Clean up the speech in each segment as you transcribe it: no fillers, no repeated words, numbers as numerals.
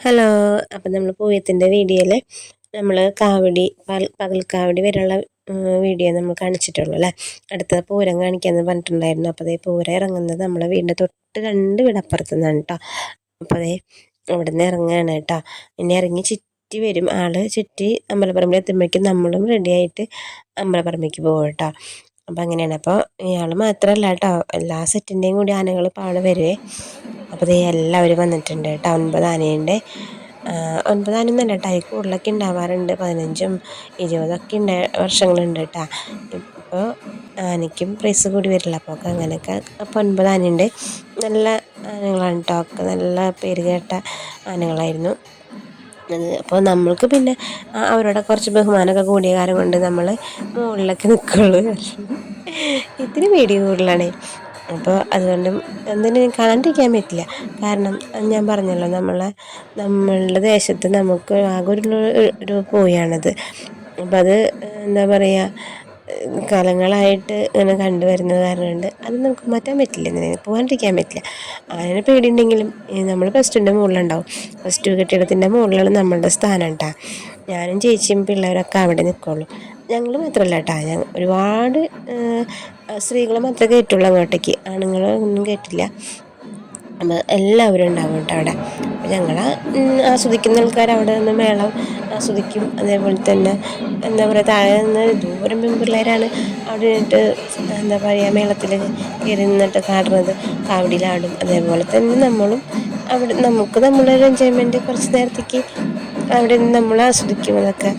Hello. അപ്പം നമ്മൾ പൂയത്തിൻ്റെ വീഡിയോയിൽ നമ്മൾ കാവടി പകൽക്കാവടി വരെയുള്ള വീഡിയോ നമ്മൾ കാണിച്ചിട്ടുള്ളൂ അല്ലേ. അടുത്ത പൂരം കാണിക്കാമെന്ന് പറഞ്ഞിട്ടുണ്ടായിരുന്നു. അപ്പോൾ അതേ പൂരം ഇറങ്ങുന്നത് നമ്മളെ വീടിൻ്റെ തൊട്ട് 2 വീട് അപ്പുറത്തു നിന്നാണ് കേട്ടോ. അപ്പോൾ അതേ അവിടെ നിന്ന് ഇറങ്ങുകയാണ് കേട്ടോ. ഇനി ഇറങ്ങി ചുറ്റി വരും ചുറ്റി അമ്പലപ്പറമ്പിൽ എത്തുമ്പോഴേക്കും നമ്മളും റെഡിയായിട്ട് അമ്പലപ്പറമ്പിലേക്ക് പോകും കേട്ടോ. അപ്പോൾ അങ്ങനെയാണ്. അപ്പോൾ ഇയാൾ മാത്രമല്ല കേട്ടോ, എല്ലാ സെറ്റിൻ്റെയും കൂടി ആനകൾ പാടെ വരുവേ. അപ്പോൾ ഇത് എല്ലാവരും വന്നിട്ടുണ്ട് കേട്ടോ. 9 ആനയുണ്ട്. 9 ആനയൊന്നുമല്ല കേട്ടോ, അതിൽ കൂടുതലൊക്കെ ഉണ്ടാവാറുണ്ട്. 15ഉം 20ഒക്കെ വർഷങ്ങളുണ്ട് കേട്ടോ. ഇപ്പോൾ ആനയ്ക്കും പ്രൈസ് കൂടി വരില്ല. അപ്പോൾ അങ്ങനെയൊക്കെ. അപ്പോൾ 9 ആനയുണ്ട്. നല്ല ആനകളാണ് കേട്ടോ. ഒക്കെ നല്ല പേര് കേട്ട ആനകളായിരുന്നു. അപ്പോൾ നമ്മൾക്ക് പിന്നെ അവരോട് കുറച്ച് ബഹുമാനമൊക്കെ കൂടിയ കാരണം കൊണ്ട് നമ്മൾ മുകളിലൊക്കെ നിൽക്കുള്ളൂ. ഇത്തിരി പേടി കൂടുതലാണ്. അപ്പോൾ അതുകൊണ്ടും എന്തിനും കാണാണ്ടിരിക്കാൻ പറ്റില്ല. കാരണം ഞാൻ പറഞ്ഞല്ലോ, നമ്മളുടെ ദേശത്ത് നമുക്ക് ആകെ ഒരു പൂയാണത്. അപ്പം അത് എന്താ പറയുക, കാലങ്ങളായിട്ട് ഇങ്ങനെ കണ്ടുവരുന്നത് കാരണം കൊണ്ട് അത് നമുക്ക് മാറ്റാൻ പറ്റില്ല, ഇങ്ങനെ പോകാണ്ടിരിക്കാൻ പറ്റില്ല. അതിനെ പേടിയുണ്ടെങ്കിലും നമ്മൾ +2ൻ്റെ മുകളിലുണ്ടാവും. +2 കെട്ടിടത്തിൻ്റെ മുകളിലാണ് നമ്മളുടെ സ്ഥാനം കേട്ടോ. ഞാനും ചേച്ചിയും പിള്ളേരൊക്കെ അവിടെ നിൽക്കുള്ളൂ. ഞങ്ങൾ മാത്രമല്ല കേട്ടോ, ഒരുപാട് സ്ത്രീകൾ മാത്രമേ കയറ്റുള്ളൂ അങ്ങോട്ടേക്ക്, ആണുങ്ങൾ ഒന്നും കയറ്റില്ല. അപ്പോൾ എല്ലാവരും ഉണ്ടാവും കേട്ടോ അവിടെ. അപ്പോൾ ഞങ്ങൾ ആസ്വദിക്കുന്ന ആൾക്കാർ അവിടെ നിന്ന് മേളം ആസ്വദിക്കും. അതേപോലെ തന്നെ എന്താ പറയുക, താഴെ നിന്ന് ദൂരം പെൺപിള്ളേരാണ് അവിടെ നിന്നിട്ട് എന്താ പറയുക, മേളത്തിൽ കയറി നിന്നിട്ട് കാടുന്നത്, കാവടിയിലാടും. അതേപോലെ തന്നെ നമ്മളും അവിടെ നമ്മളൊരു എൻജോയ്മെൻറ്റ് കുറച്ച് നേരത്തേക്ക് അവിടെ നിന്ന് നമ്മൾ ആസ്വദിക്കും. അതൊക്കെ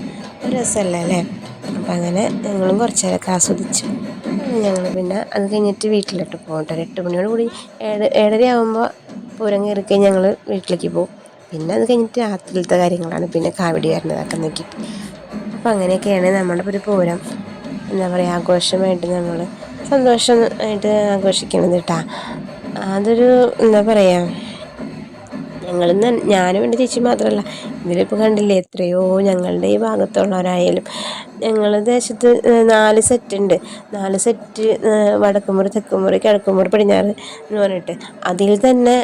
ഒരു രസമല്ലേ അല്ലേ. അപ്പം അങ്ങനെ ഞങ്ങളും കുറച്ച് നേരമൊക്കെ ആസ്വദിച്ചു. ഞങ്ങൾ പിന്നെ അത് കഴിഞ്ഞിട്ട് വീട്ടിലോട്ട് പോകും കേട്ടോ. 8 മണിയോട് കൂടി 7:30 ആകുമ്പോൾ പൂരം കയറി കഴിഞ്ഞ് ഞങ്ങൾ വീട്ടിലേക്ക് പോകും. പിന്നെ അത് കഴിഞ്ഞിട്ട് രാത്രിയിലത്തെ കാര്യങ്ങളാണ്, പിന്നെ കാവടി വരുന്നതൊക്കെ നോക്കിയിട്ട്. അപ്പം അങ്ങനെയൊക്കെയാണ് നമ്മുടെ ഒരു പൂരം എന്താ പറയുക, ആഘോഷമായിട്ട് നമ്മൾ സന്തോഷമായിട്ട് ആഘോഷിക്കണത് കേട്ടോ. അതൊരു എന്താ പറയുക, ഞാനും എൻ്റെ ചേച്ചി മാത്രമല്ല, ഇതിലിപ്പോൾ കണ്ടില്ലേ എത്രയോ ഞങ്ങളുടെ ഈ ഭാഗത്തുള്ളവരായാലും. ഞങ്ങളുടെ ദേശത്ത് 4 സെറ്റുണ്ട്. 4 സെറ്റ്, വടക്കുമുറി, തെക്കുമുറി, കിഴക്കുമുറി, പടിഞ്ഞാറ് എന്ന് പറഞ്ഞിട്ട്. അതിൽ തന്നെ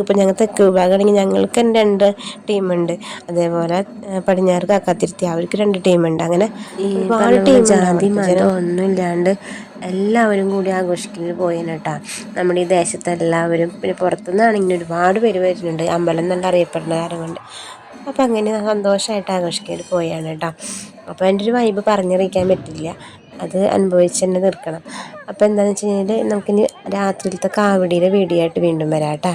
ഇപ്പോൾ ഞങ്ങൾ തെക്ക് വിഭാഗമാണെങ്കിൽ ഞങ്ങൾക്ക് തന്നെ 2 ടീമുണ്ട്. അതേപോലെ പടിഞ്ഞാറ് കാക്കാത്തിരുത്തി അവർക്ക് 2 ടീമുണ്ട്. അങ്ങനെ ഒരുപാട് ജാതി മതം ഒന്നുമില്ലാണ്ട് എല്ലാവരും കൂടി ആഘോഷിക്കുന്നത് പോയേനെ കേട്ടോ. നമ്മുടെ ഈ ദേശത്ത് എല്ലാവരും, പിന്നെ പുറത്തുനിന്നാണെങ്കിൽ ഒരുപാട് പേര് വരുന്നുണ്ട്, അമ്പലം നല്ല അറിയപ്പെടുന്ന കാരണം കൊണ്ട്. അപ്പോൾ അങ്ങനെ സന്തോഷമായിട്ട് ആഘോഷിക്കാൻ പോയാണ് കേട്ടോ. അപ്പോൾ എൻ്റെ ഒരു വൈബ് പറഞ്ഞറിയിക്കാൻ പറ്റില്ല, അത് അനുഭവിച്ച് തന്നെ തീർക്കണം. അപ്പോൾ എന്താണെന്ന് വെച്ച് കഴിഞ്ഞാൽ നമുക്കിനി രാത്രിയിലത്തെ കാവടിയുടെ വീഡിയോ ആയിട്ട് വീണ്ടും വരാം കേട്ടോ.